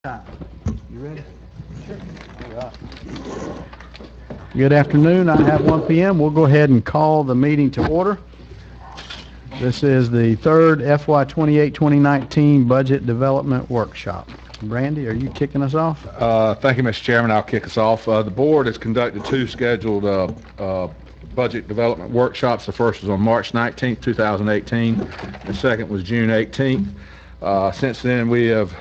You ready? Sure. All right. Good afternoon. I have 1 p.m. We'll go ahead and call the meeting to order. This is the third FY 28-2019 Budget Development Workshop. Brandy, are you kicking us off? Thank you, Mr. Chairman. I'll kick us off. The board has conducted two scheduled budget development workshops. The first was on March 19th, 2018. The second was June 18th. Since then, we have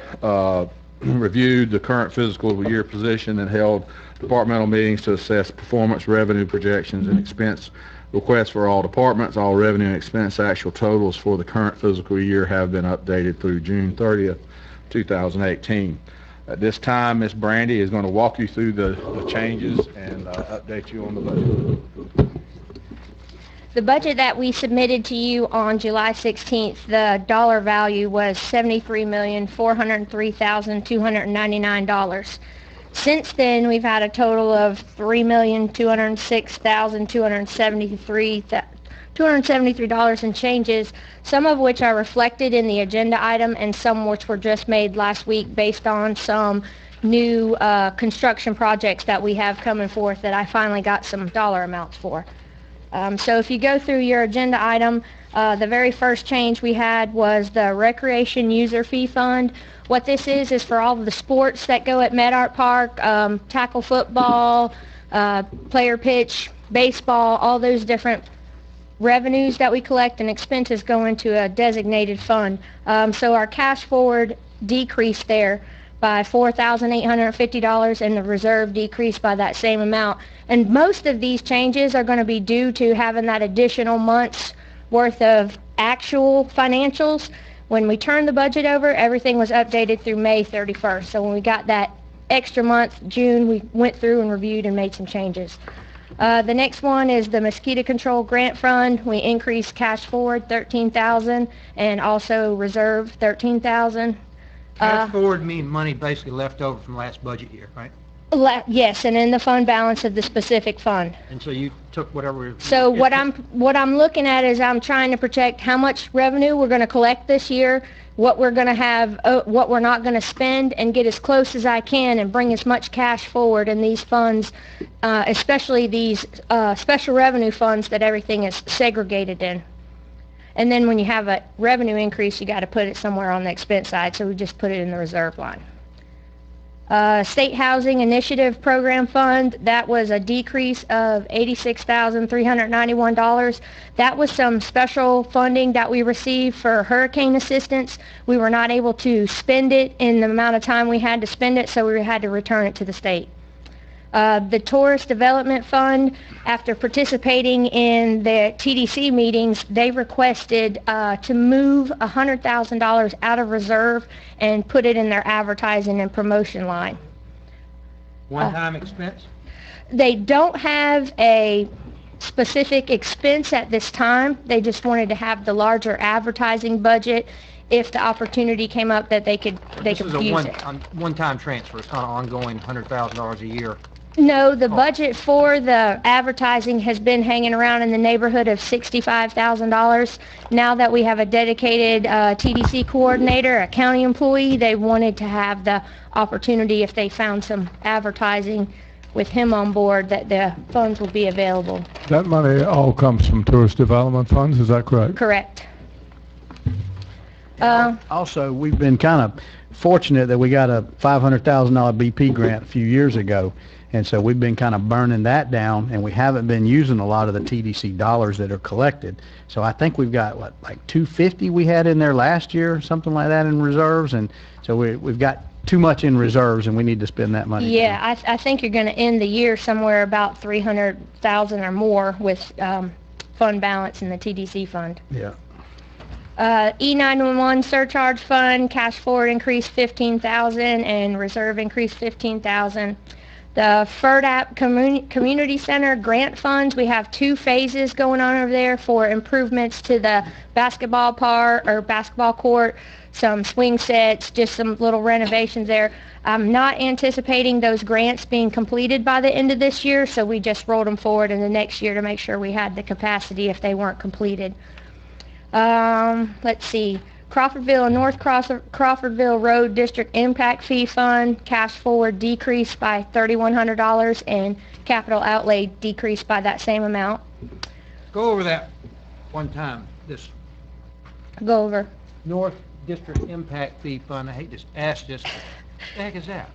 reviewed the current fiscal year position and held departmental meetings to assess performance, revenue projections, and expense requests for all departments. All revenue and expense actual totals for the current fiscal year have been updated through June 30th, 2018. At this time, Ms. Brandy is going to walk you through the changes and update you on the budget. The budget that we submitted to you on July 16th, the dollar value was $73,403,299. Since then, we've had a total of $3,206,273 and changes, some of which are reflected in the agenda item and some which were just made last week based on some new construction projects that we have coming forth that I finally got some dollar amounts for. So if you go through your agenda item, the very first change we had was the Recreation User Fee Fund. What this is for all of the sports that go at MedArt Park, tackle football, player pitch, baseball, all those different revenues that we collect and expenses go into a designated fund. So our cash forward decreased there by $4,850 and the reserve decreased by that same amount. And most of these changes are going to be due to having that additional month's worth of actual financials. When we turned the budget over, everything was updated through May 31st. So when we got that extra month, June, we went through and reviewed and made some changes. The next one is the Mosquito Control Grant Fund. We increased cash forward $13,000 and also reserve $13,000. Cash forward mean money basically left over from last budget year, right? Yes, and in the fund balance of the specific fund. And so you took whatever. So what I'm looking at is I'm trying to project how much revenue we're going to collect this year, what we're going to have, what we're not going to spend, and get as close as I can and bring as much cash forward in these funds, especially these special revenue funds that everything is segregated in. And then when you have a revenue increase, you got to put it somewhere on the expense side, so we just put it in the reserve line. State Housing Initiative Program Fund, that was a decrease of $86,391. That was some special funding that we received for hurricane assistance. We were not able to spend it in the amount of time we had to spend it, so we had to return it to the state. The Tourist Development Fund, after participating in the TDC meetings, they requested to move $100,000 out of reserve and put it in their advertising and promotion line. One-time expense? They don't have a specific expense at this time. They just wanted to have the larger advertising budget if the opportunity came up that they could use it. This is a one-time transfer. It's not an ongoing $100,000 a year. No, the budget for the advertising has been hanging around in the neighborhood of $65,000. Now that we have a dedicated TDC coordinator, a county employee, they wanted to have the opportunity, if they found some advertising with him on board, that the funds will be available. That money all comes from tourist development funds, is that correct? Correct. Also, we've been kind of fortunate that we got a $500,000 BP grant a few years ago. And so we've been kind of burning that down, and we haven't been using a lot of the TDC dollars that are collected. So I think we've got, what, like $250 we had in there last year, something like that in reserves. And so we've got too much in reserves, and we need to spend that money. Yeah, I think you're going to end the year somewhere about $300,000 or more with fund balance in the TDC fund. Yeah. E911 surcharge fund, cash forward increased $15,000 and reserve increased $15,000. The FERDAP Community Center grant funds, we have two phases going on over there for improvements to the basketball court, some swing sets, just some little renovations there. I'm not anticipating those grants being completed by the end of this year, so we just rolled them forward in the next year to make sure we had the capacity if they weren't completed. Let's see. Crawfordville and North Crawfordville Road District Impact Fee Fund, cash forward decreased by $3,100 and capital outlay decreased by that same amount. Go over that one time, this Go over. North District Impact Fee Fund. I hate to ask this, but what the heck is that?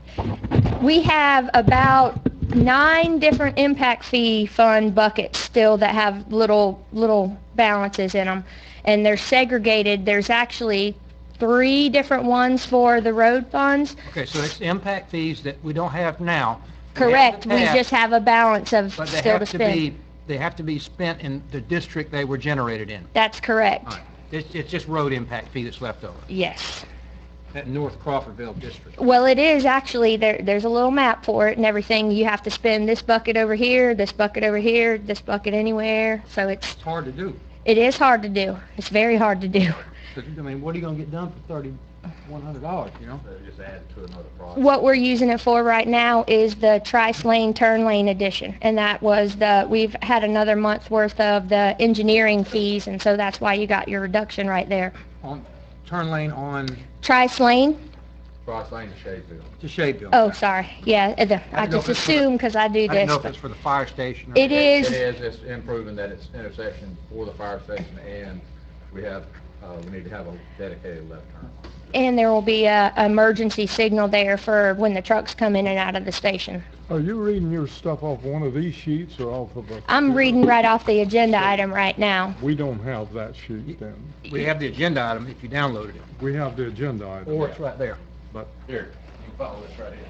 We have about 9 different impact fee fund buckets still that have little balances in them, and they're segregated. There's actually 3 different ones for the road funds. Okay, so it's impact fees that we don't have now. Correct. We We have just have a balance of but they still to have to spend. be, they have to be spent in the district they were generated in. That's correct. All right. It's just road impact fee that's left over. Yes. That North Crawfordville district. Well, it is actually, there's a little map for it and everything. You have to spend this bucket over here, this bucket over here, this bucket anywhere. So It's hard to do. it is hard to do. It's very hard to do. 'Cause, I mean, what are you gonna get done for $3,100, you know? Just add it to another project. What we're using it for right now is the Trice-Lane Turn Lane Edition. And that was we've had another month's worth of the engineering fees, and so that's why you got your reduction right there. On turn lane on Trice-Lane? Cross Lane to Shadeville. to Shadeville. Oh, sorry. Yeah, I didn't know just if it's for the- assume because I do I didn't this. know if but it's for the fire station or... It is. It is, it's improving that it's intersection for the fire station, and we need to have a dedicated left turn. And there will be a emergency signal there for when the trucks come in and out of the station. Are you reading your stuff off one of these sheets or off of a... I'm reading right off the agenda item right now. We don't have that sheet then. We have the agenda item if you downloaded it. We have the agenda item. Or it's right there. But, Here, you can follow this right here,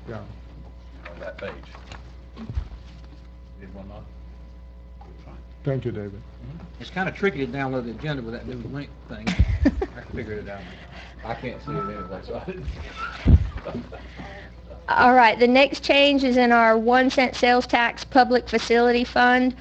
yeah. on that page. Need one more? Thank you, David. It's kind of tricky to download the agenda with that new link thing. I figured it out. I can't see it anyway, so I didn't. All right, the next change is in our 1-cent sales tax public facility fund.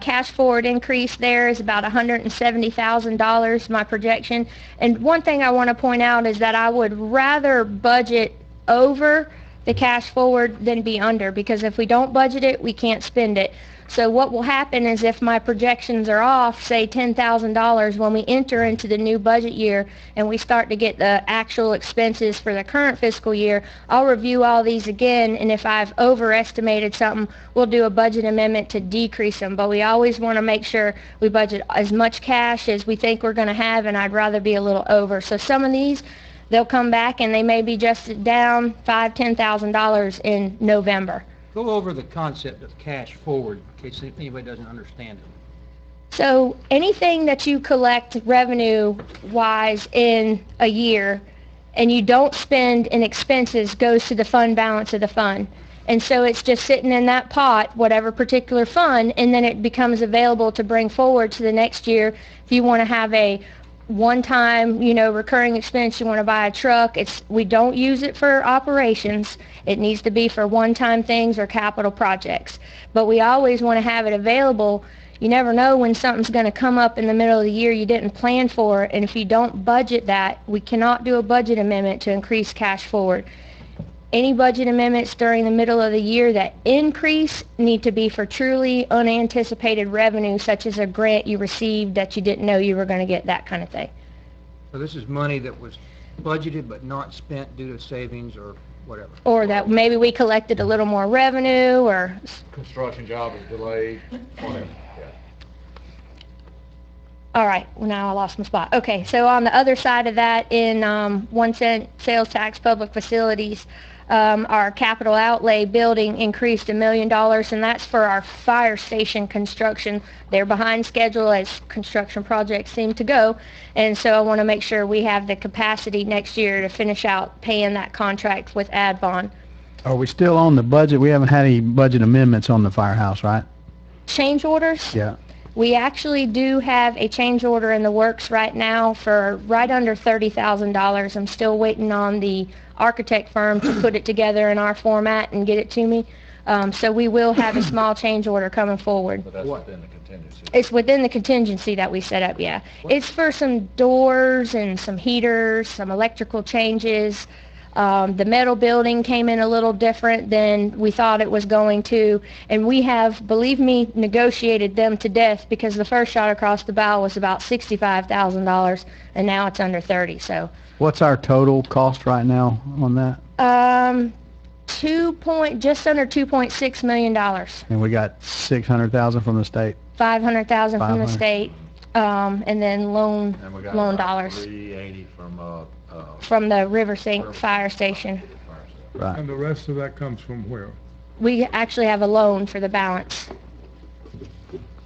Cash forward increase there is about $170,000, my projection. And one thing I want to point out is that I would rather budget over the cash forward than be under, because if we don't budget it, we can't spend it. So what will happen is if my projections are off, say $10,000, when we enter into the new budget year and we start to get the actual expenses for the current fiscal year, I'll review all these again, and if I've overestimated something, we'll do a budget amendment to decrease them. But we always want to make sure we budget as much cash as we think we're going to have, and I'd rather be a little over. So some of these, they'll come back and they may be just down $5,000, $10,000 in November. Go over the concept of cash forward in case anybody doesn't understand it. So anything that you collect revenue-wise in a year and you don't spend in expenses goes to the fund balance of the fund. And so it's just sitting in that pot, whatever particular fund, and then it becomes available to bring forward to the next year. If you want to have a one-time, recurring expense, you want to buy a truck, we don't use it for operations. It needs to be for one-time things or capital projects. But we always want to have it available. You never know when something's going to come up in the middle of the year you didn't plan for, and if you don't budget that, we cannot do a budget amendment to increase cash forward. Any budget amendments during the middle of the year that increase need to be for truly unanticipated revenue, such as a grant you received that you didn't know you were going to get, that kind of thing. So this is money that was budgeted but not spent due to savings or whatever. Or that maybe we collected a little more revenue, or... Construction job is delayed, whatever, yeah. All right, well, now I lost my spot. Okay, so on the other side of that, in 1-cent sales tax public facilities, our capital outlay building increased $1 million, and that's for our fire station construction. They're behind schedule as construction projects seem to go, and so I want to make sure we have the capacity next year to finish out paying that contract with Adbon. Are we still on the budget? We haven't had any budget amendments on the firehouse, right? Change orders? Yeah. We actually do have a change order in the works right now for right under $30,000. I'm still waiting on the architect firm to put it together in our format and get it to me. So we will have a small change order coming forward. But that's within the contingency. It's within the contingency that we set up, yeah. It's for some doors and some heaters, some electrical changes, The metal building came in a little different than we thought it was going to, and we have, believe me, negotiated them to death because the first shot across the bow was about $65,000, and now it's under 30. So, What's our total cost right now on that? just under $2.6 million. And we got 600,000 from the state. 500,000 from the 500. state, and then loan dollars 380 from the River Sink Fire Station. Right. And the rest of that comes from where? We actually have a loan for the balance.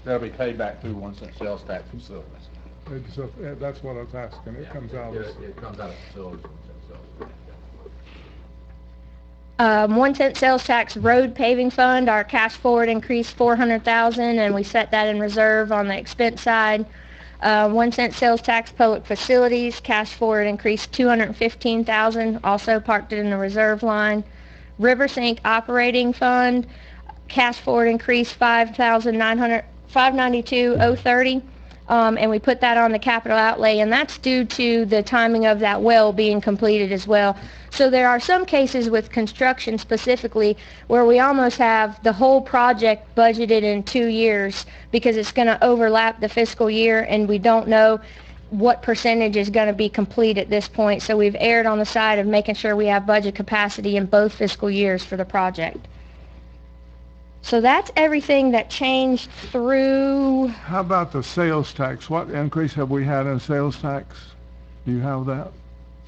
That'll be paid back through 1 cent sales tax facilities. That's what I was asking. It comes out of... It comes out of facilities, 1 cent sales tax. 1 cent sales tax road paving fund, our cash forward increased 400,000, and we set that in reserve on the expense side. 1 cent sales tax public facilities, cash forward increased 215,000, also parked it in the reserve line. River Sink operating fund, cash forward increased 592,030. And we put that on the capital outlay, and that's due to the timing of that well being completed as well. So there are some cases with construction specifically where we almost have the whole project budgeted in 2 years because it's going to overlap the fiscal year, and we don't know what percentage is going to be complete at this point. So we've erred on the side of making sure we have budget capacity in both fiscal years for the project. So that's everything that changed through. How about the sales tax? What increase have we had in sales tax? Do you have that?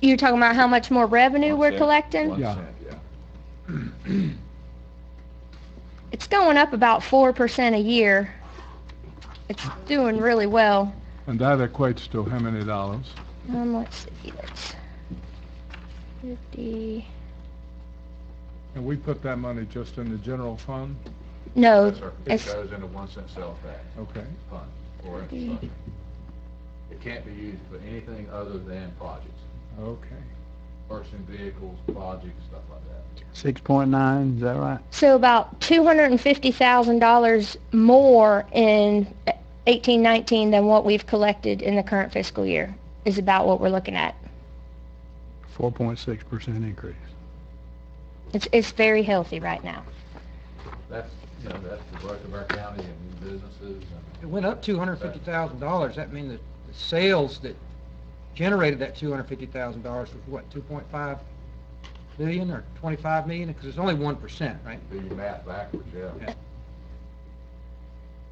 You're talking about how much more revenue we're collecting? 1 Yeah. cent, yeah. It's going up about 4% a year. It's doing really well. And that equates to how many dollars? Let's see, that's 50. And we put that money just in the general fund? No, Yes, sir. It it's, goes into 1 cent sales tax Okay. fund for infrastructure. It can't be used for anything other than projects, Okay. purchasing vehicles, projects, stuff like that. 6.9, is that right? so about $250,000 more in 18-19 than what we've collected in the current fiscal year is about what we're looking at. 4.6% increase. It's very healthy right now. That's, that's the growth of our county and new businesses and. It went up $250,000. That means the sales that generated that $250,000 was what, 2.5 billion or 25 million? Because it's only 1%, right? Do your math backwards, yeah.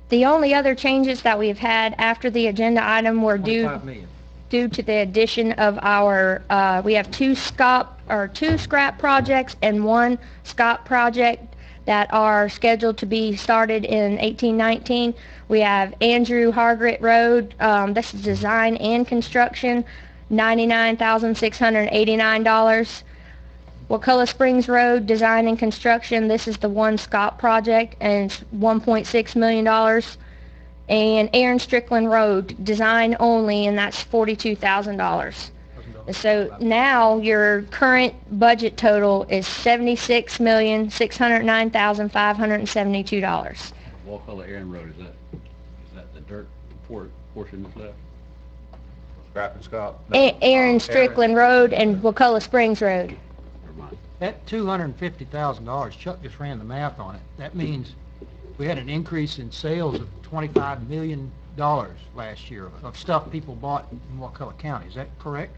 The only other changes that we've had after the agenda item were 25 million. due to the addition of our, we have two scrap projects and one SCOP project that are scheduled to be started in 18-19. We have Andrew Hargret Road, this is design and construction, $99,689. Wakulla Springs Road, design and construction, this is the one SCOP project, and it's $1.6 million. And Aaron Strickland Road, design only, and that's $42,000. So now your current budget total is $76,609,572. Wakulla Aaron Road, is that the dirt portion that's left? Scrap and Scott? Aaron Strickland Road and Wakulla Springs Road. Never mind. That $250,000, Chuck just ran the math on it. That means we had an increase in sales of $25 million last year of stuff people bought in Wakulla County. Is that correct?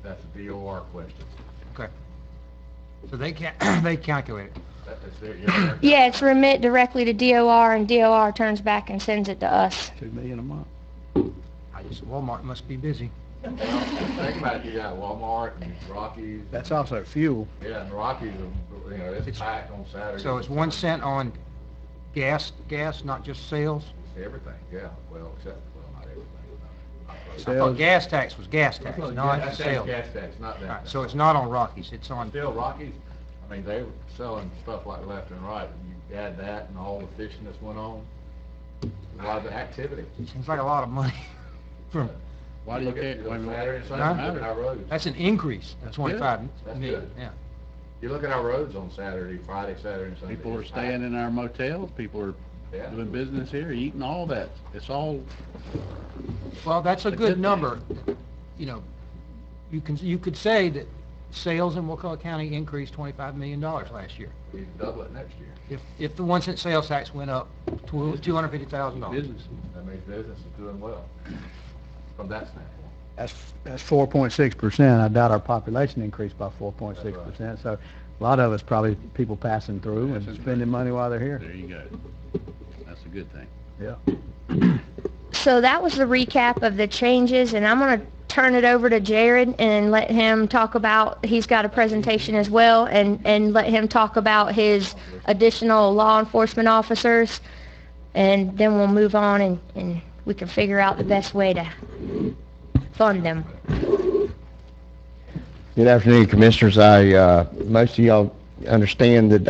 That's a DOR question. Okay. So they calculate it. That's their, yeah. Yeah, it's remit directly to DOR, and DOR turns back and sends it to us. $2 million a month. Walmart must be busy. Think about it, you got Walmart and Rockies. That's also fuel. Yeah, and Rockies, it's packed on Saturday. So it's 1 cent on gas, not just sales? Everything, yeah, well, except, not everything. I thought Sales. gas tax was gas tax, not That's sales. gas tax, not All that. right, so it's not on Rockies, it's on, Still Rockies, I mean, they were selling stuff like left and right, and you add that and all the fishing that's went on, a lot of the activity. seems like a lot of money. Why do you care? Look at Saturday and Huh? Sunday, look at our roads. That's an increase, that's 25 That's million, good. yeah. You look at our roads on Saturday, Friday, Saturday and Sunday. People are it's staying packed. in our motels, people are Yeah. doing business here, eating all that. It's all, Well, that's a It's a good good number, you know, you could say that sales in Wakulla County increased $25 million last year. You can double it next year. If the 1 cent sales tax went up to $250,000. Business. That means business is doing well from that standpoint. That's 4.6%. I doubt our population increased by 4.6%. So a lot of it's probably people passing through and spending money while they're here. There you go. That's a good thing. Yeah. So that was the recap of the changes, and I'm going to turn it over to Jared and let him talk about, he's got a presentation as well, and let him talk about his additional law enforcement officers, and then we'll move on and we can figure out the best way to fund them. Good afternoon, Commissioners. Most of y'all understand that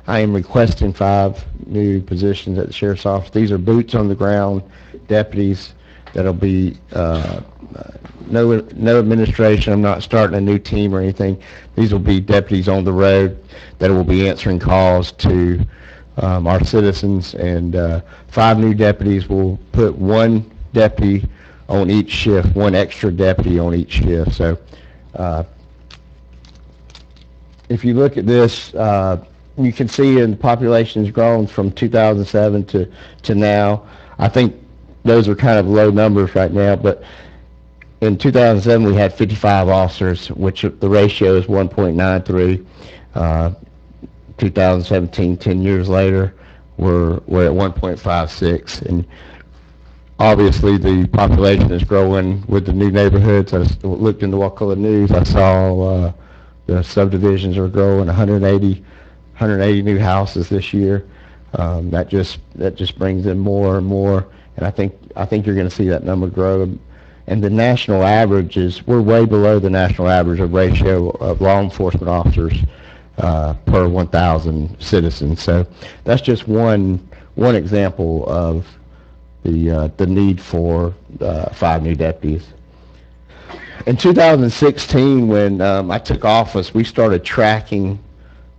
I am requesting 5 new positions at the Sheriff's Office. These are boots on the ground deputies that'll be no administration. I'm not starting a new team or anything. These will be deputies on the road that will be answering calls to our citizens, and 5 new deputies will put 1 deputy on each shift, 1 extra deputy on each shift. So if you look at this, you can see the population has grown from 2007 to now. I think those are kind of low numbers right now, but in 2007 we had 55 officers, which the ratio is 1.93. 2017, 10 years later, we're at 1.56, and obviously the population is growing with the new neighborhoods. I looked in the Wakulla News. I saw the subdivisions are growing, 180 new houses this year. That just brings in more and more, and I think you're going to see that number grow. And the national average we're way below the national average of ratio of law enforcement officers per 1,000 citizens. So that's just one example of the need for 5 new deputies. In 2016, when I took office, we started tracking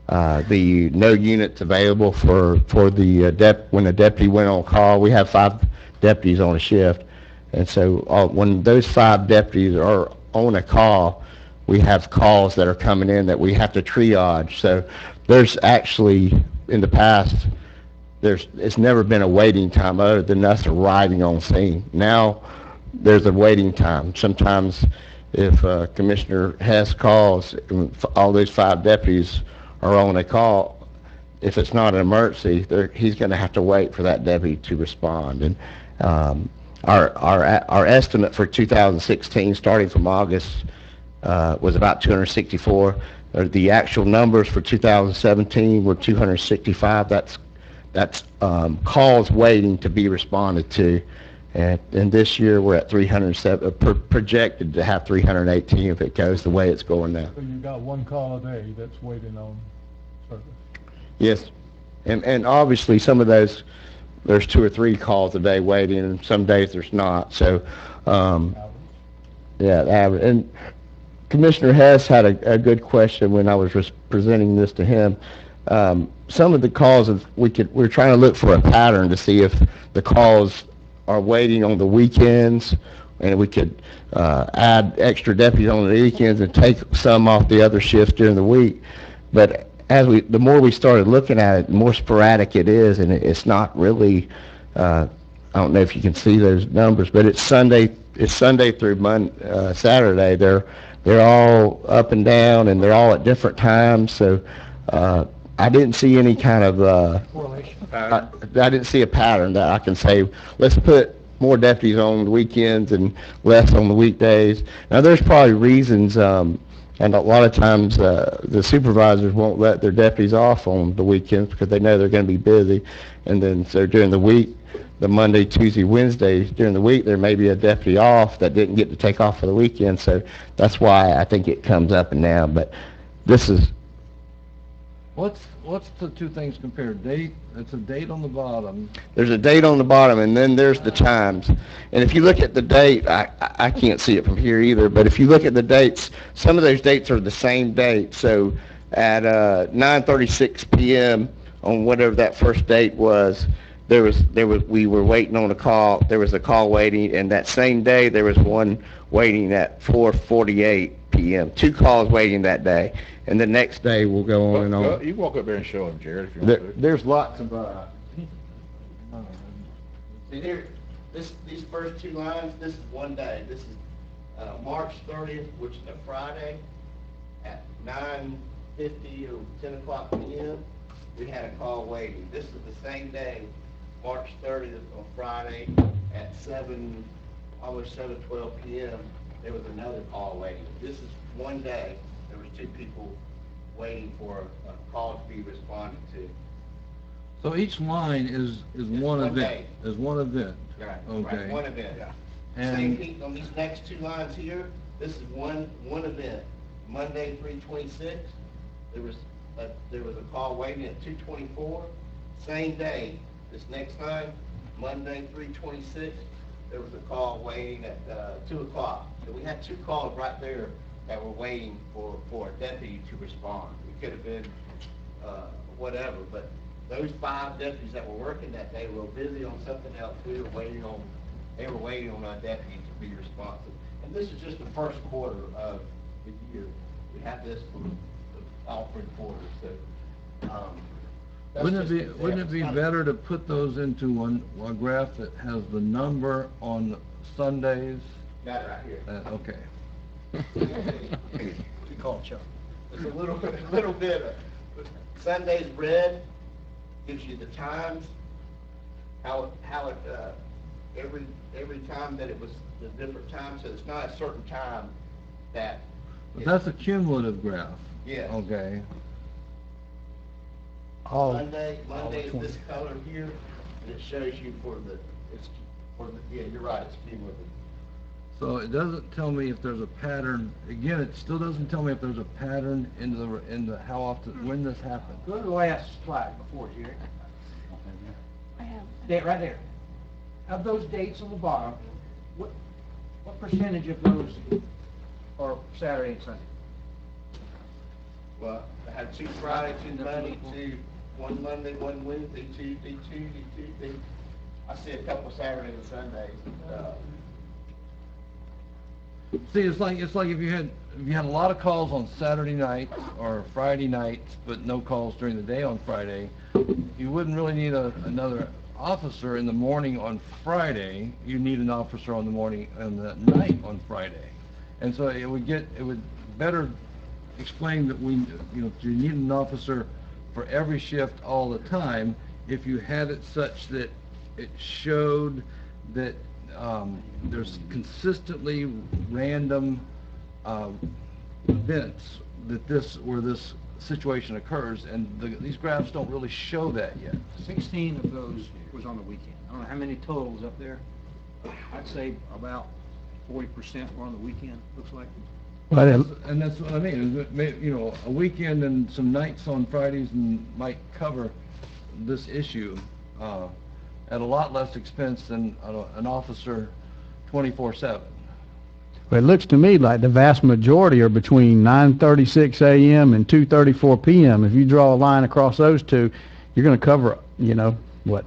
the no units available for the when a deputy went on call. We have 5 deputies on a shift, and so when those 5 deputies are on a call, we have calls that are coming in that we have to triage. So there's actually, in the past, it's never been a waiting time other than us arriving on scene. Now there's a waiting time. Sometimes if Commissioner Hess calls, all those 5 deputies are on a call, if it's not an emergency, he's going to have to wait for that deputy to respond. And our estimate for 2016, starting from August, was about 264. The actual numbers for 2017 were 265. That's calls waiting to be responded to, and this year we're at 307, projected to have 318 if it goes the way it's going now. So you've got 1 call a day that's waiting on service? Yes, and obviously some of those, there's 2 or 3 calls a day waiting, and some days there's not. So, yeah, average. And Commissioner Hess had a good question when I was presenting this to him. Some of the calls we're trying to look for a pattern to see if the calls are waiting on the weekends, and we could add extra deputies on the weekends and take some off the other shifts during the week. But the more we started looking at it, the more sporadic it is, and it's not really. I don't know if you can see those numbers, but it's Sunday through Saturday. They're all up and down, and they're all at different times. So I didn't see any kind of Correlation. I didn't see a pattern that I can say, let's put more deputies on the weekends and less on the weekdays. Now, there's probably reasons, and a lot of times the supervisors won't let their deputies off on the weekends because they know they're going to be busy. And then so during the week, the Monday, Tuesday, Wednesday, during the week, there may be a deputy off that didn't get to take off for the weekend. So that's why I think it comes up and down. But this is... What's the 2 things compared? Date, it's a date on the bottom. There's a date on the bottom, and then there's the times. And if you look at the date, I can't see it from here either, but if you look at the dates, some of those dates are the same date. So at 9:36 p.m. on whatever that first date was, we were waiting on a call. There was a call waiting, and that same day there was one waiting at 4:48 PM. 2 calls waiting that day, and the next day will go on and Well, on. you can walk up there and show them, Jared, if you want to. There's lots of, see here, these first 2 lines, this is one day. This is March 30th, which is a Friday, at 9:50 or 10 o'clock PM. We had a call waiting. This is the same day, March 30th on Friday at almost 7:12 PM. There was another call waiting. This is one day. There was 2 people waiting for a call to be responded to. So each line is one one event, day. is one event. Right, Okay. right, one event. And- Same thing on these next 2 lines here, this is one event. Monday, 3/26, there was a call waiting at 2:24. Same day, this next line, Monday, 3/26, there was a call waiting at 2 o'clock. So we had 2 calls right there that were waiting for a deputy to respond. It could have been whatever, but those 5 deputies that were working that day were busy on something else. They were waiting on our deputy to be responsive. And this is just the first quarter of the year. We have this for all 3 quarters, so, that's Wouldn't just it an be, example. wouldn't it be It's not- better to put those into a graph that has the number on Sundays? Got it right here. Okay. We call it Chuck. It's a little bit of, Sunday's red gives you the times, how it, every time that it was the different times, so it's not a certain time that. But that's a cumulative graph. Yes. Okay. Monday is this color here, and it shows you yeah, you're right, it's cumulative. So it doesn't tell me if there's a pattern, again, it still doesn't tell me if there's a pattern in the how often, when this happened. Go to the last slide before, Jerry. There, right there. Of those dates on the bottom, what percentage of those are Saturday and Sunday? Well, I had 2 Friday, 2 Monday, 1 Monday, 1 Wednesday, Tuesday. I see a couple Saturdays and Sundays. See, it's like if you had a lot of calls on Saturday nights or Friday nights, but no calls during the day on Friday, you wouldn't really need another officer in the morning on Friday. You need an officer on the morning and the night on Friday, and so it would better explain that you need an officer for every shift all the time if you had it such that it showed that there's consistently random events where this situation occurs, and these graphs don't really show that yet. 16 of those was on the weekend. I don't know how many totals up there. I'd say about 40% were on the weekend, looks like. And that's what I mean, is that, a weekend and some nights on Fridays might cover this issue at a lot less expense than an officer 24/7. But it looks to me like the vast majority are between 9:36 a.m. and 2:34 p.m. If you draw a line across those 2, you're going to cover, what?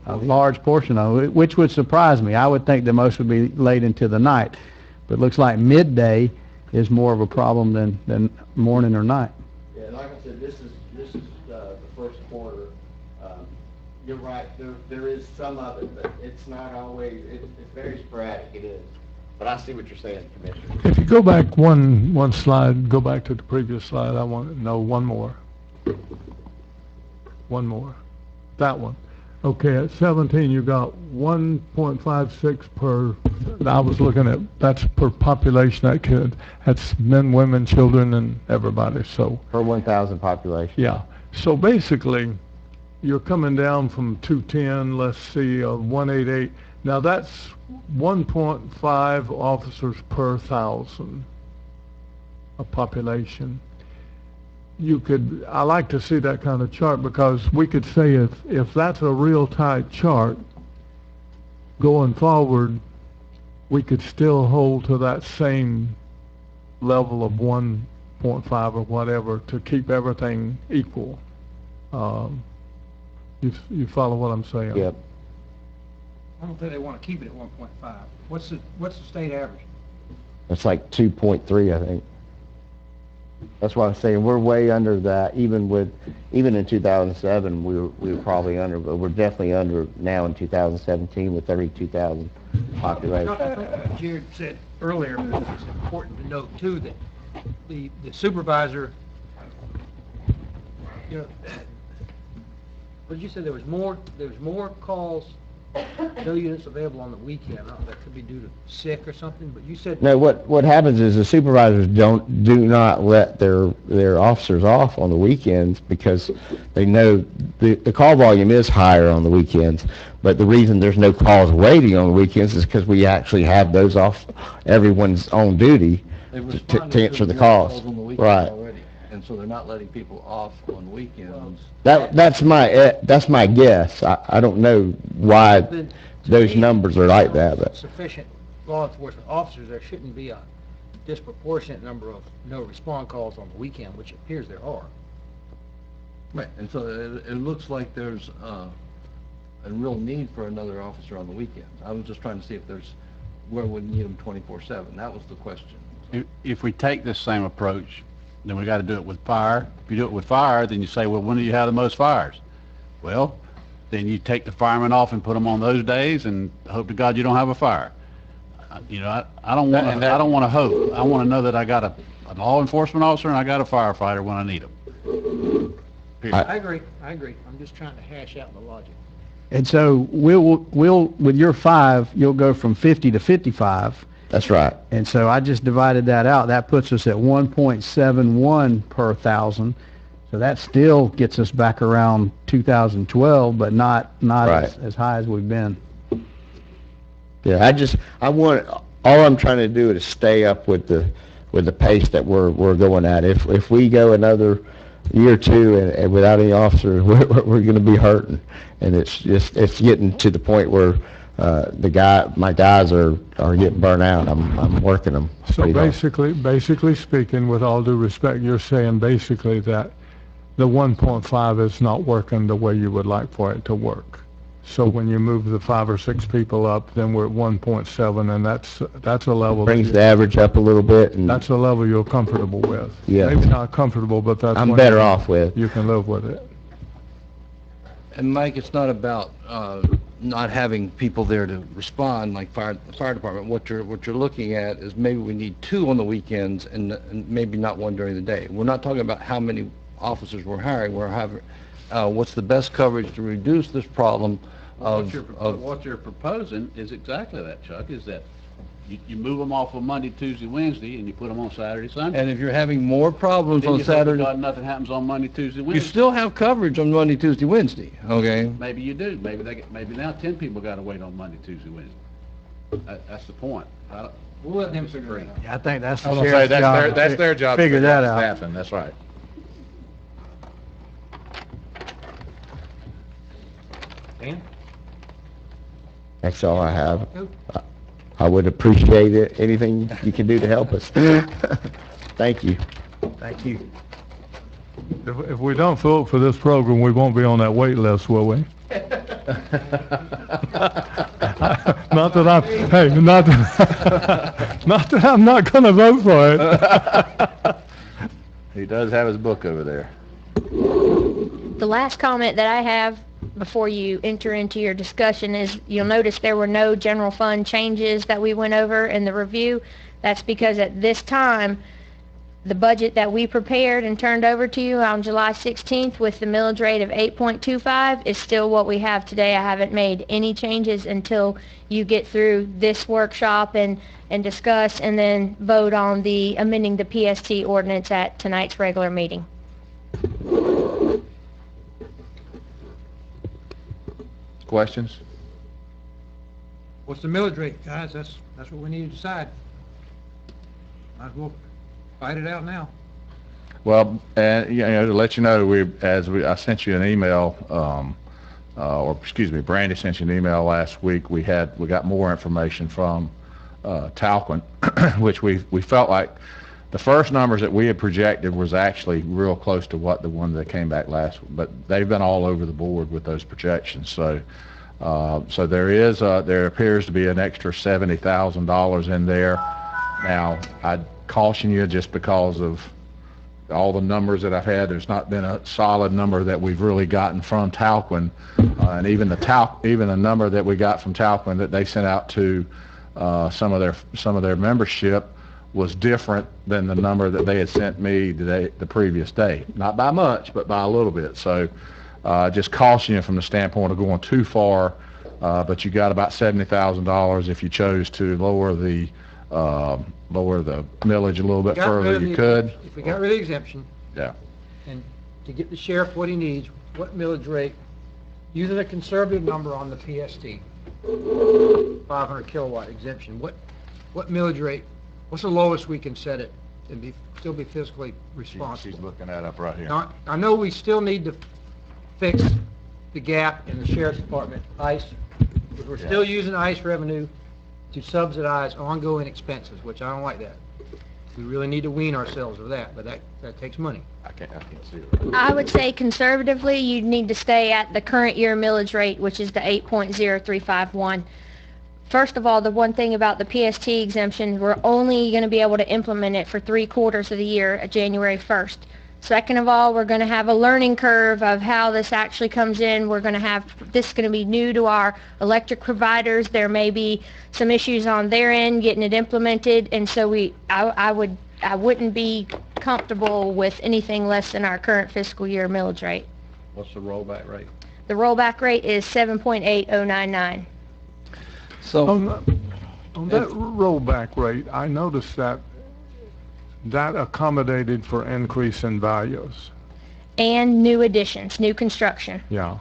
A large portion of it, which would surprise me. I would think that most would be late into the night. But it looks like midday is more of a problem than morning or night. Yeah, like I said, this is the first quarter. You're right, there is some of it, but it's not always, it's very sporadic, it is. But I see what you're saying, Commissioner. If you go back one slide, go back to the previous slide, I want to know one more. That one. Okay, at 17, you got 1.56 per, I was looking at, that's per population, that's men, women, children, and everybody, so. Per 1,000 population. Yeah, so basically, you're coming down from 210, let's see, 188. Now that's 1.5 officers per 1,000 of population. I like to see that kind of chart, because we could say if that's a real tight chart, going forward, we could still hold to that same level of 1.5 or whatever to keep everything equal. You follow what I'm saying? Yep. I don't think they want to keep it at 1.5. What's the state average? It's like 2.3, I think. That's why I'm saying we're way under that. Even in 2007, we were probably under, but we're definitely under now in 2017 with 32,000 population. Jared said earlier, it's important to note too that the supervisor, you know, what did you say, there was more calls, no units available on the weekend? I don't know, that could be due to sick or something, but you said... No, what happens is the supervisors do not let their officers off on the weekends because they know the call volume is higher on the weekends, but the reason there's no calls waiting on the weekends is because we actually have those off, everyone's on duty to answer the calls. On the weekend Right. already, and so they're not letting people off on weekends. That's my guess. I don't know why Then, to those me, numbers are like that, but sufficient law enforcement officers, there shouldn't be a disproportionate number of no respond calls on the weekend, which appears there are. Right, and so it looks like there's a real need for another officer on the weekends. I was just trying to see if where we need them 24/7. That was the question. If we take this same approach, then we got to do it with fire. If you do it with fire, then you say, well, when do you have the most fires? Well, then you take the firemen off and put them on those days and hope to God you don't have a fire. You know, I don't want to, I don't want to hope. I want to know that I got a law enforcement officer and I got a firefighter when I need them. I agree. I'm just trying to hash out the logic. And so we'll, with your 5, you'll go from 50 to 55. that's right. And so I just divided that out. That puts us at 1.71 per thousand. So that still gets us back around 2012, but not Right. as high as we've been. Yeah, all I'm trying to do is stay up with the pace that we're going at. If we go another year or two and without any officers, we're going to be hurting. And it's getting to the point where my guys are getting burnt out. I'm working them. So pretty hard. basically speaking, with all due respect, you're saying basically that the 1.5 is not working the way you would like for it to work. So when you move the 5 or 6 people up, then we're at 1.7, and that's a level. Brings the average up a little bit, and That's a level you're comfortable with. Yeah. Maybe not comfortable, but that's I'm one better off with. you can live with it. And Mike, it's not about not having people there to respond, like the fire department. What you're looking at is maybe we need 2 on the weekends and maybe not 1 during the day. We're not talking about how many officers we're hiring. We're having what's the best coverage to reduce this problem of What you're proposing is exactly that, Chuck, is that you move them off on Monday, Tuesday, Wednesday, and you put them on Saturday, Sunday. And if you're having more problems Then on you hope to Saturday, God nothing happens on Monday, Tuesday, you Wednesday. still have coverage on Monday, Tuesday, Wednesday, okay? Maybe you do. Maybe now 10 people got to wait on Monday, Tuesday, Wednesday. That's the point. We'll let them figure it out. Yeah, I think that's I the was gonna say, sheriff's job. that's their job. to Figure that out. Staffing, that's right. Dan? That's all I have. I would appreciate it, anything you can do to help us. Thank you. Thank you. If we don't vote for this program, we won't be on that wait list, will we? Not that I'm not going to vote for it. He does have his book over there. The last comment that I have before you enter into your discussion is you'll notice there were no general fund changes that we went over in the review. That's because at this time, the budget that we prepared and turned over to you on July 16th with the millage rate of 8.25 is still what we have today. I haven't made any changes until you get through this workshop and discuss and then vote on the amending the PST ordinance at tonight's regular meeting. Questions? What's the millage rate, guys? That's what we need to decide. Might as well fight it out now. Well, to let you know, I sent you an email, Brandy sent you an email last week. We got more information from Talcon, which we felt like the first numbers that we had projected was actually real close to what the one that came back last, but they've been all over the board with those projections. So there appears to be an extra $70,000 in there Now, I'd caution you just because of all the numbers that I've had, there's not been a solid number that we've really gotten from Talquin. And even the number that we got from Talquin that they sent out to some of their membership was different than the number that they had sent me the previous day. Not by much, but by a little bit. So just caution you from the standpoint of going too far, but you got about $70,000 if you chose to lower the millage a little bit further, you could. If we got rid of the exemption, Yeah. and to get the sheriff what he needs, what millage rate, using a conservative number on the PST, 500 kilowatt exemption, what millage rate, what's the lowest we can set it and still be fiscally responsible? She's looking that up right here. Now, I know we still need to fix the gap in the sheriff's department, ICE, because we're still using ICE revenue to subsidize ongoing expenses, which I don't like that. We really need to wean ourselves of that, but that takes money. I can't see it. I would say conservatively, you need to stay at the current year millage rate, which is the 8.0351. First of all, the one thing about the PST exemption, we're only going to be able to implement it for 3/4 of the year at January 1st. Second of all, we're going to have a learning curve of how this actually comes in. We're going to have, this is going to be new to our electric providers. There may be some issues on their end getting it implemented, and so I wouldn't be comfortable with anything less than our current fiscal year millage rate. What's the rollback rate? The rollback rate is 7.8099. So, On that rollback rate, I noticed that accommodated for increase in values. And new additions, new construction. Yeah.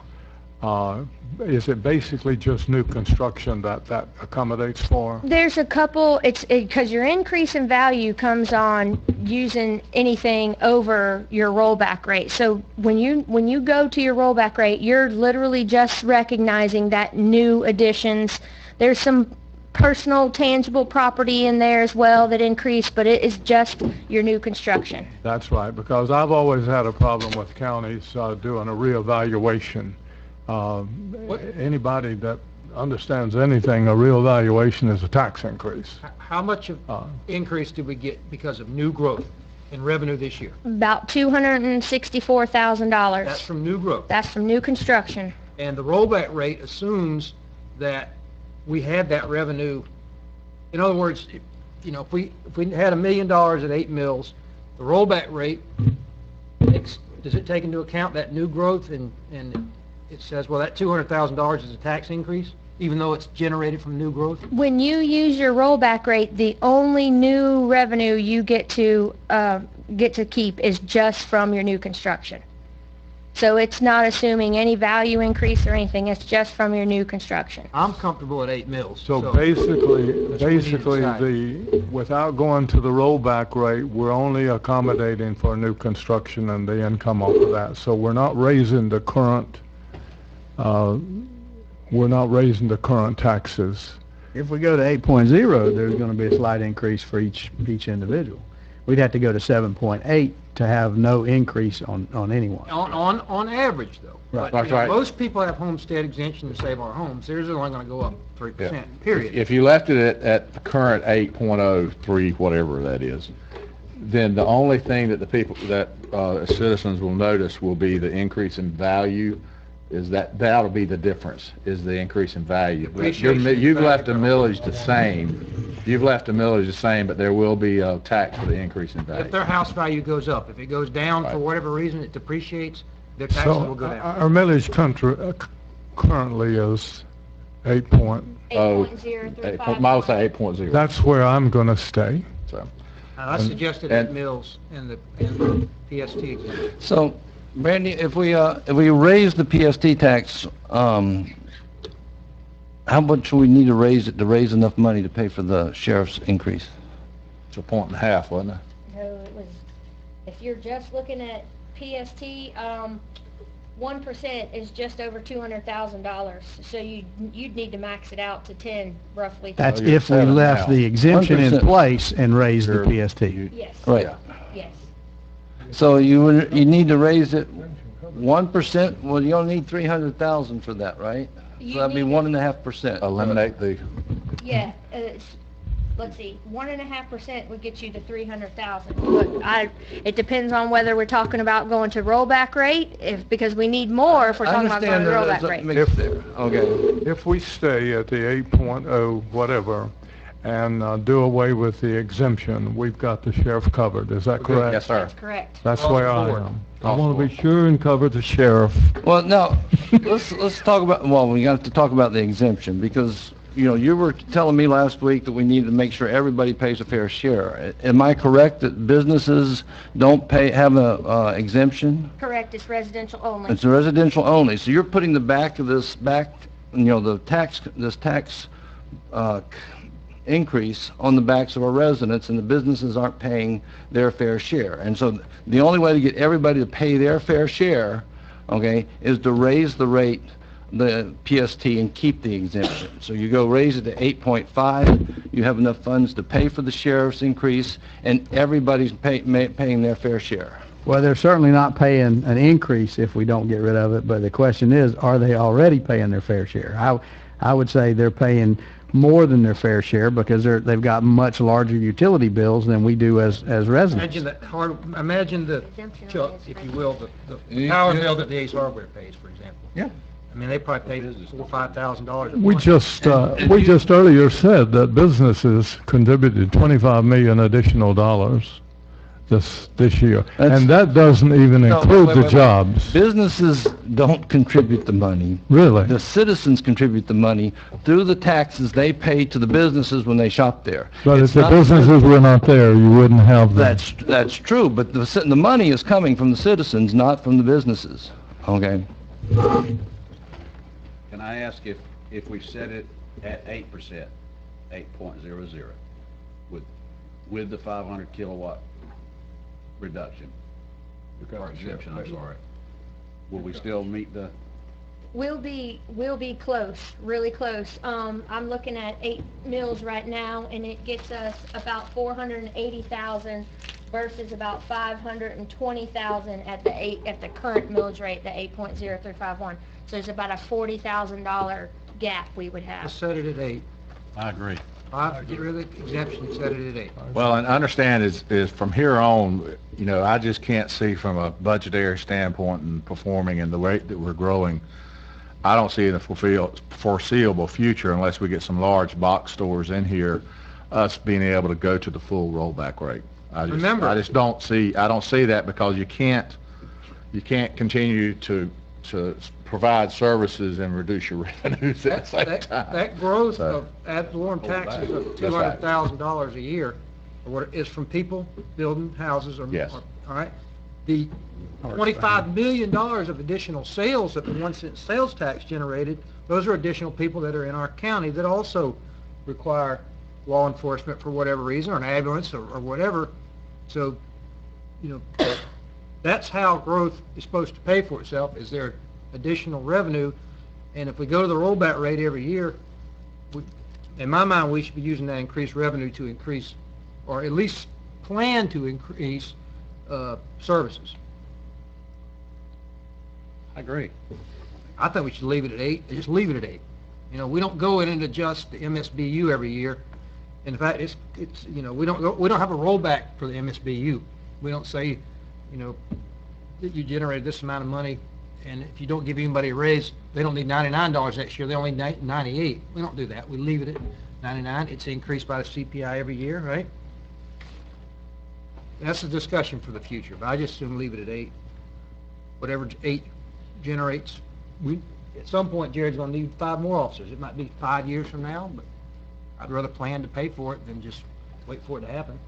Is it basically just new construction that accommodates for? There's a couple, because your increase in value comes on using anything over your rollback rate. So when you go to your rollback rate, you're literally just recognizing that new additions. There's some personal tangible property in there as well that increase, but it is just your new construction. That's right, because I've always had a problem with counties doing a reevaluation. Anybody that understands anything, a reevaluation is a tax increase. How much of increase did we get because of new growth in revenue this year? About $264,000. That's from new growth. That's from new construction. And the rollback rate assumes that we had that revenue. In other words, if we had $1 million at 8 mills, the rollback rate does it take into account that new growth, and it says, well, that $200,000 is a tax increase, even though it's generated from new growth? When you use your rollback rate, the only new revenue you get to keep is just from your new construction. So it's not assuming any value increase or anything. It's just from your new construction. I'm comfortable at 8 mills. So basically, that's what we need to decide. without going to the rollback rate, we're only accommodating for new construction and the income off of that. So we're not raising the current taxes. If we go to 8.0, there's going to be a slight increase for each individual. We'd have to go to 7.8 to have no increase on anyone. On average, though. Right. But, That's right. Most people have homestead exemption to save our homes. Theirs are only going to go up 3%, period. If you left it at the current 8.03, whatever that is, then the only thing that the people, that citizens will notice will be the increase in value, is that'll be the difference, is the increase in value. You've left the millage the same. You've left the millage the same, but there will be a tax for the increase in value. If their house value goes up, if it goes down for whatever reason, it depreciates, their taxes So will go down. our millage currently is 8 8.035. Mine would say 8.0. That's where I'm going to stay. So, I suggested 8 mills and the PST exemption. so Brandy, if we raise the PST tax, how much do we need to raise it to raise enough money to pay for the sheriff's increase? it's 1.5, wasn't it? No, it was, if you're just looking at PST, 1% is just over $200,000. So you'd need to max it out to 10, roughly. That's you're if we 7 left now. the exemption in 1%. place and raised the PST. Yes. Right. Yes. So you need to raise it 1%? Well, you only need 300,000 for that, right? You So that'd be need- 1.5%. Eliminate the, Yeah. let's see, 1.5% would get you to 300,000. But it depends on whether we're talking about going to rollback rate, because we need more if we're I talking about going understand to there's rollback a rate. mix there, okay. If we stay at the 8.0 whatever and do away with the exemption, we've got the sheriff covered, is that correct? Yes, sir. That's correct. That's Across where the I board. am. I want to be sure and cover the sheriff. Well, now, let's talk about, well, we got to talk about the exemption, because, you know, you were telling me last week that we need to make sure everybody pays a fair share. Am I correct that businesses don't have a exemption? Correct, it's residential only. It's residential only, so you're putting the back of this you know, this tax increase on the backs of our residents, and the businesses aren't paying their fair share. And so the only way to get everybody to pay their fair share, okay, is to raise the rate, the PST, and keep the exemption. So you go raise it to 8.5, you have enough funds to pay for the sheriff's increase, and everybody's paying their fair share. Well, they're certainly not paying an increase if we don't get rid of it, but the question is, are they already paying their fair share? I would say they're paying more than their fair share because they've got much larger utility bills than we do as residents. Imagine the, Exemption Chuck, on this if you will, the power bill that the Ace Hardware pays, for example. Yeah. I mean, they probably pay $4,000 or $5,000 a We month. just earlier said that businesses contributed 25 million additional dollars this year. That's- And that doesn't even No, include wait, the wait. jobs. Businesses don't contribute the money. Really? The citizens contribute the money through the taxes they pay to the businesses when they shop there. But It's if the not- businesses were not there, you wouldn't have them. That's true, but the money is coming from the citizens, not from the businesses, okay? Can I ask if we set it at 8%, 8.00, with the 500 kilowatt reduction, or exemption, I'm sorry, will we still meet the, We'll be close, really close. I'm looking at 8 mills right now, and it gets us about 480,000 versus about 520,000 at the current millage rate, the 8.0351. So there's about a $40,000 gap we would have. Just set it at 8. I agree. Get rid of the exemption, set it at 8. Well, and understand is from here on, you know, I just can't see from a budgetary standpoint and performing in the rate that we're growing, I don't see in the foreseeable future, unless we get some large box stores in here, us being able to go to the full rollback rate. Remember- I don't see that, because you can't continue to provide services and reduce your revenues at the same time. That growth So- of ad valorem taxes of That's right. $200,000 a year, or what is from people building houses or, Yes. all right? The $25 million of additional sales that the 1 cent sales tax generated, those are additional people that are in our county that also require law enforcement for whatever reason, or an ambulance or whatever. So, you know, that's how growth is supposed to pay for itself, is there additional revenue. And if we go to the rollback rate every year, in my mind, we should be using that increased revenue to increase, or at least plan to increase, services. I agree. I think we should leave it at 8, just leave it at 8. You know, we don't go in and adjust the MSBU every year. In fact, it's, you know, we don't have a rollback for the MSBU. We don't say, you know, that you generated this amount of money, and if you don't give anybody a raise, they don't need $99 next year, they only need 98. We don't do that. We leave it at 99. It's increased by the CPI every year, right? That's a discussion for the future, but I just assume leave it at 8. Whatever 8 generates, at some point, Jared's gonna need 5 more officers. It might be 5 years from now, but I'd rather plan to pay for it than just wait for it to happen.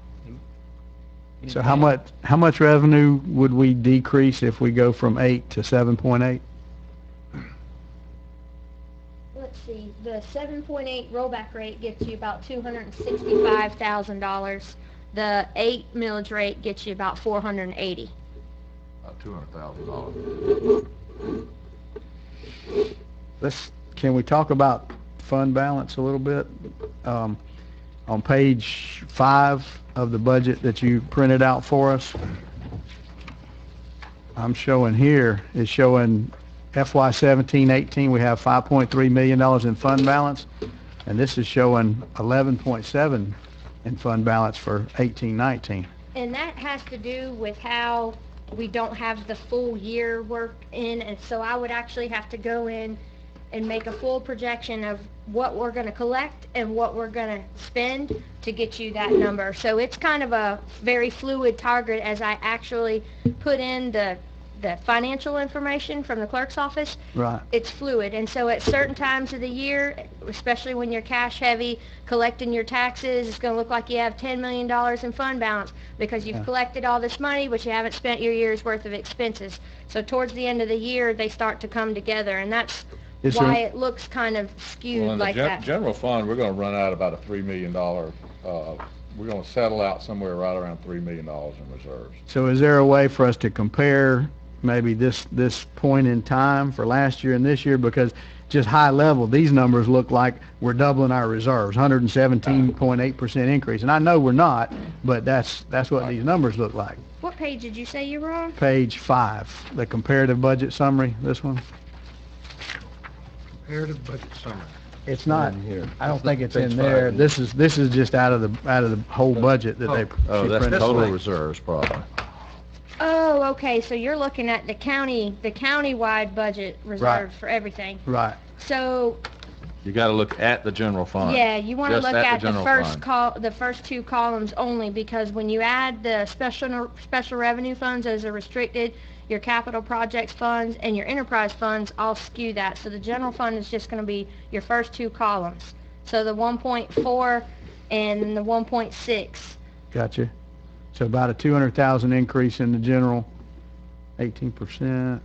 So how much revenue would we decrease if we go from 8 to 7.8? Let's see, the 7.8 rollback rate gets you about $265,000. The 8 millage rate gets you about 480. About $200,000. Can we talk about fund balance a little bit? On page 5 of the budget that you printed out for us, I'm showing here, is showing FY 17-18, we have $5.3 million in fund balance, and this is showing 11.7 in fund balance for 18-19. And that has to do with how we don't have the full year worked in, and so I would actually have to go in and make a full projection of what we're gonna collect and what we're gonna spend to get you that number. So it's kind of a very fluid target as I actually put in the financial information from the clerk's office. Right. It's fluid, and so at certain times of the year, especially when you're cash heavy, collecting your taxes, it's gonna look like you have $10 million in fund balance because you've collected all this money, but you haven't spent your year's worth of expenses. So towards the end of the year, they start to come together, and that's Is why there- it looks kind of skewed Well, in the like that. general fund, we're gonna run out about a $3 million, we're gonna settle out somewhere right around $3 million in reserves. So is there a way for us to compare maybe this point in time for last year and this year? Because just high level, these numbers look like we're doubling our reserves, 117.8% increase. And I know we're not, but that's what these numbers look like. What page did you say you were on? Page 5, the comparative budget summary, this one. Comparative budget summary. It's not, here. I don't think it's in Page there. 5. This is just out of the whole budget that they. Oh, she that's printed. total way. reserves probably. Oh, okay, so you're looking at the county-wide budget reserve for everything. Right. So, You gotta look at the general fund. yeah, you want to Just look at the at the general first fund. the first two columns only, because when you add the special revenue funds as a restricted, your capital projects funds and your enterprise funds all skew that. So the general fund is just going to be your first two columns. So the 1.4 and the 1.6. Gotcha. So about a 200,000 increase in the general, 18%.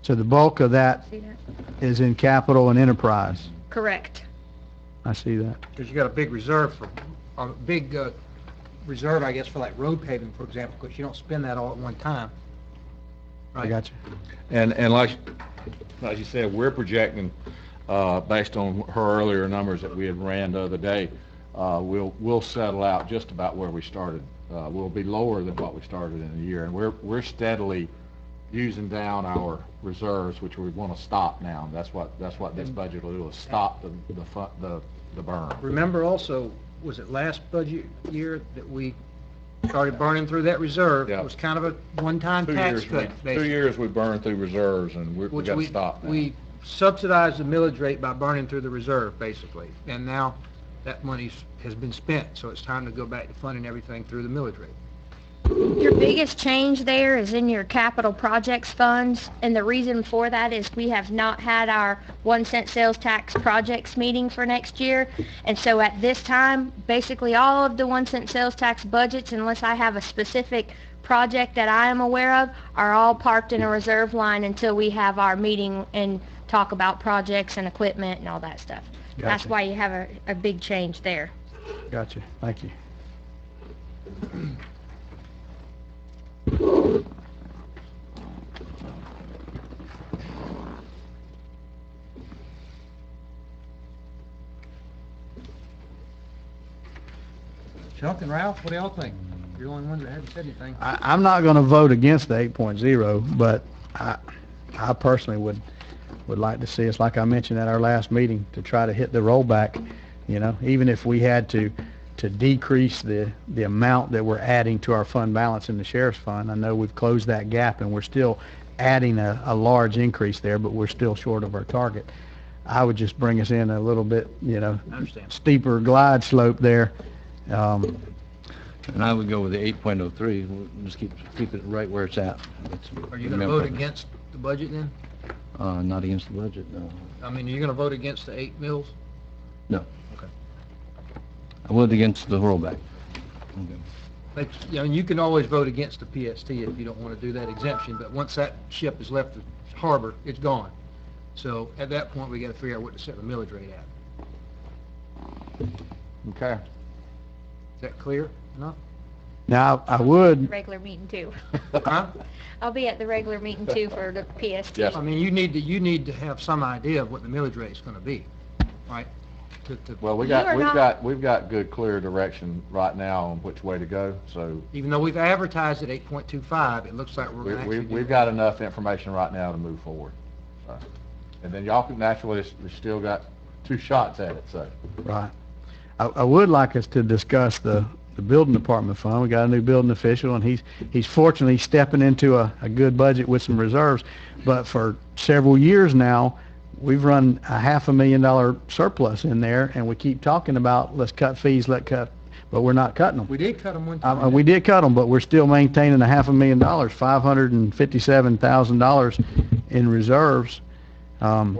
So the bulk of that See that? is in capital and enterprise. Correct. I see that. Because you got a big reserve reserve, I guess, for like road paving, for example, because you don't spend that all at one time. I got you. And like you said, we're projecting, based on her earlier numbers that we had ran the other day, we'll settle out just about where we started. We'll be lower than what we started in the year, and we're steadily using down our reserves, which we want to stop now. That's what this budget will do, is stop the burn. Remember also, was it last budget year that we started burning through that reserve? Yeah. It was kind of a one-time tax cut, 2 basically. years we burned through reserves, and we Which got to stop now. we subsidized the millage rate by burning through the reserve, basically. And now that money has been spent, so it's time to go back to funding everything through the millage rate. Your biggest change there is in your capital projects funds, and the reason for that is we have not had our 1 cent sales tax projects meeting for next year. And so at this time, basically all of the 1 cent sales tax budgets, unless I have a specific project that I am aware of, are all parked in a reserve line until we have our meeting and talk about projects and equipment and all that stuff. That's Gotcha. why you have a big change there. Gotcha. Thank you. Chuck and Ralph, what do y'all think? You're the only ones that haven't said anything. I'm not going to vote against the 8.0, but I personally would like to see us, like I mentioned at our last meeting, to try to hit the rollback, even if we had to decrease the amount that we're adding to our fund balance in the sheriff's fund. I know we've closed that gap and we're still adding a large increase there, but we're still short of our target. I would just bring us in a little bit, I understand. steeper glide slope there. And I would go with the 8.03, we'll just keep it right where it's at. Are you going to vote against the budget then? Not against the budget, no. I mean, are you going to vote against the 8 mills? No. Okay. I would against the rollback. Okay. But, you can always vote against the PST if you don't want to do that exemption, but once that ship has left the harbor, it's gone. So at that point, we got to figure out what to set the millage rate at. Okay. Is that clear enough? Now, I would, Regular meeting too. Huh? I'll be at the regular meeting too for the PST. Yes. I mean, you need to have some idea of what the millage rate's going to be, right? Well, You are not- we've got good, clear direction right now on which way to go, so Even though we've advertised at 8.25, it looks like we're going to actually do we've got enough information right now to move forward. So, and then y'all can naturally, we still got 2 shots at it, so. right. I would like us to discuss the building department fund. We got a new building official, and he's fortunately stepping into a good budget with some reserves. But for several years now, we've run a $500,000 surplus in there, and we keep talking about, let's cut fees, but we're not cutting them. We did cut them one time. We did cut them, but we're still maintaining a $500,000, $557,000 in reserves. I'm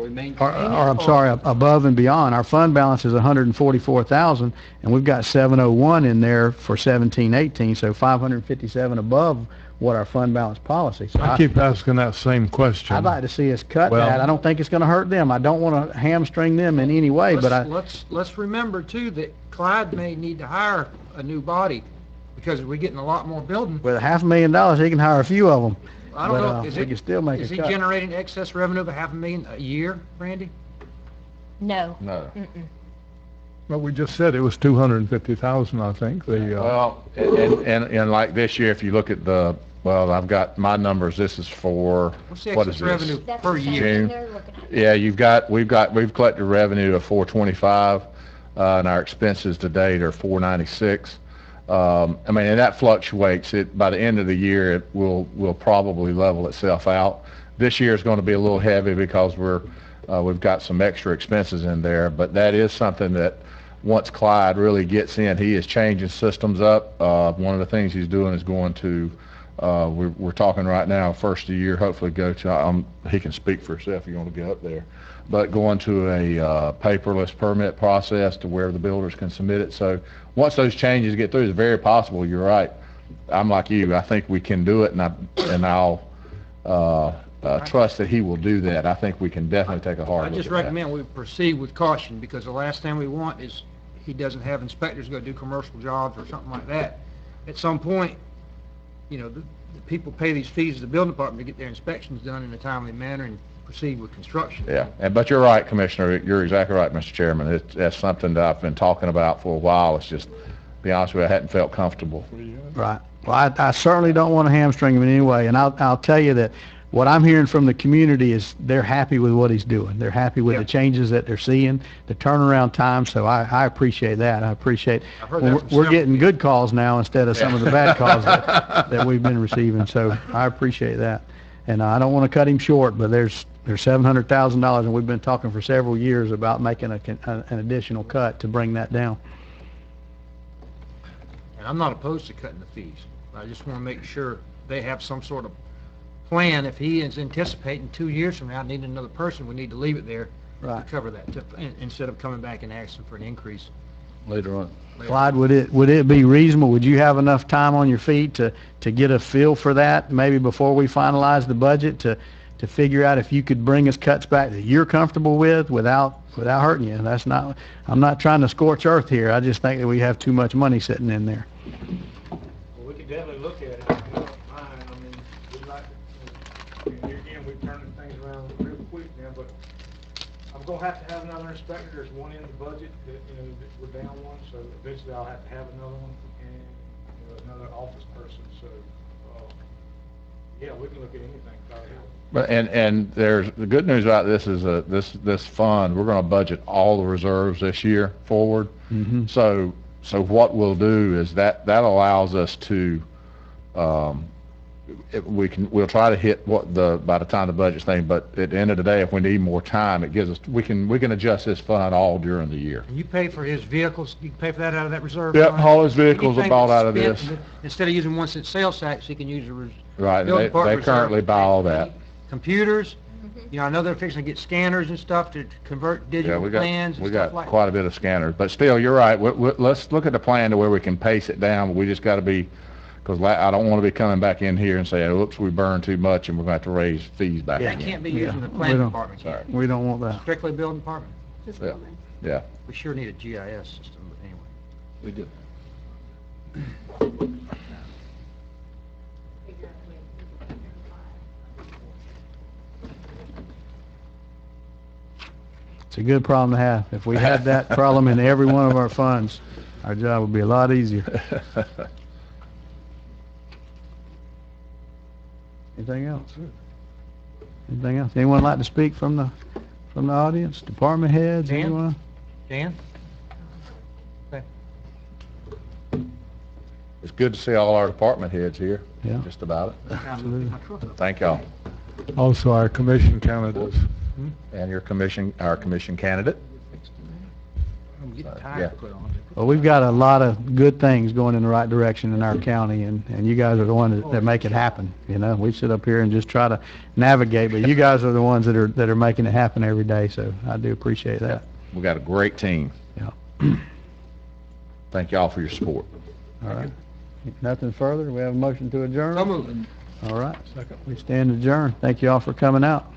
sorry, above and beyond. Our fund balance is 144,000, and we've got 701 in there for 17-18, so 557 above what our fund balance policy. So I keep asking that same question. I'd like to see us cut Well- that. I don't think it's going to hurt them. I don't want to hamstring them in any way, but Let's remember too that Clyde may need to hire a new body because we're getting a lot more building. with $500,000, he can hire a few of them. I don't but, know, we can still make is a he cut. generating excess revenue of $500,000 a year, Randy? No. No. Well, we just said it was 250,000, I think, Well, and like this year, if you look at I've got my numbers, this is for, What's the what excess is revenue this? per year? June. Yeah, we've collected revenue of 425, and our expenses to date are 496. I mean, and that fluctuates. By the end of the year, it will probably level itself out. This year is going to be a little heavy because we've got some extra expenses in there, but that is something that once Clyde really gets in, he is changing systems up. One of the things he's doing is going to, we're talking right now, first of the year, hopefully go to, he can speak for himself if you want to get up there, but going to a paperless permit process to where the builders can submit it. So once those changes get through, it's very possible, you're right. I'm like you, I think we can do it, and I'll trust that he will do that. I think we can definitely take a hard I look just at that. recommend we proceed with caution because the last thing we want is he doesn't have inspectors go do commercial jobs or something like that. At some point, you know, the people pay these fees to the building department to get their inspections done in a timely manner and proceed with construction. Yeah, but you're right, Commissioner. You're exactly right, Mr. Chairman. That's something that I've been talking about for a while. It's just, to be honest with you, I hadn't felt comfortable. Right. Well, I certainly don't want to hamstring him in any way, and I'll tell you that what I'm hearing from the community is they're happy with what he's doing. They're happy with the changes that they're seeing, the turnaround time, so I appreciate that. I appreciate, I've heard that from we're several getting good calls now instead of some of the bad calls that we've been receiving, so I appreciate that. And I don't want to cut him short, but there's $700,000, and we've been talking for several years about making an additional cut to bring that down. And I'm not opposed to cutting the fees. I just want to make sure they have some sort of plan. If he is anticipating 2 years from now needing another person, we need to leave it there Right. to cover that, instead of coming back and asking for an increase. Later on. Clyde, would it be reasonable, would you have enough time on your feet to get a feel for that, maybe before we finalize the budget, to figure out if you could bring us cuts back that you're comfortable with without hurting you? I'm not trying to scorch earth here, I just think that we have too much money sitting in there. Well, we could definitely look at it if you don't mind. I mean, we'd like to, here again, we're turning things around real quick now, but I'm gonna have to have another inspector. There's one in the budget that, that we're down one, so eventually I'll have to have another one and, another office person, so, yeah, we can look at anything. But and there's the good news about this is this fund, we're going to budget all the reserves this year forward. Mm-hmm. So what we'll do is that allows us to we'll try to hit by the time the budget's thing, but at the end of the day, if we need more time, it gives us we can adjust this fund all during the year. And you pay for his vehicles, you can pay for that out of that reserve Yep, fund? all his vehicles are Anything bought that's out of spent, this. Instead of using one cent sales tax, he can use the Right, building they department reserve. currently buy all that. Computers, I know they're fixing to get scanners and stuff to convert Yeah, digital plans we and got stuff like that. quite a bit of scanners, but still, you're right. Let's look at the plan to where we can pace it down. But we just got to be, because I don't want to be coming back in here and saying, "Oops, we burned too much, and we're going to have to raise fees back That again." can't be Yeah. using the We planning don't- department, can it? We don't want that. Strictly building department. Yeah, yeah. We sure need a GIS system, but anyway. We do. It's a good problem to have. If we had that problem in every one of our funds, our job would be a lot easier. Anything else? Anything else? Anyone like to speak from the audience? Department heads, Dan? anyone? Dan? It's good to see all our department heads here, Yeah. just about it. Time to pick my truck up. Thank y'all. Also our commission candidates. And our commission candidate. I'm getting Yeah. tired to put on. Well, we've got a lot of good things going in the right direction in our county, and you guys are the ones that make it happen, you know? We sit up here and just try to navigate, but you guys are the ones that are making it happen every day, so I do appreciate that. We got a great team. Yeah. Thank y'all for your support. All right. Nothing further? We have a motion to adjourn? So moved. All right. We stand adjourned. Thank you all for coming out.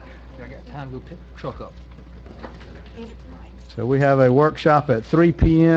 I got time to go pick the truck up. So we have a workshop at 3 PM.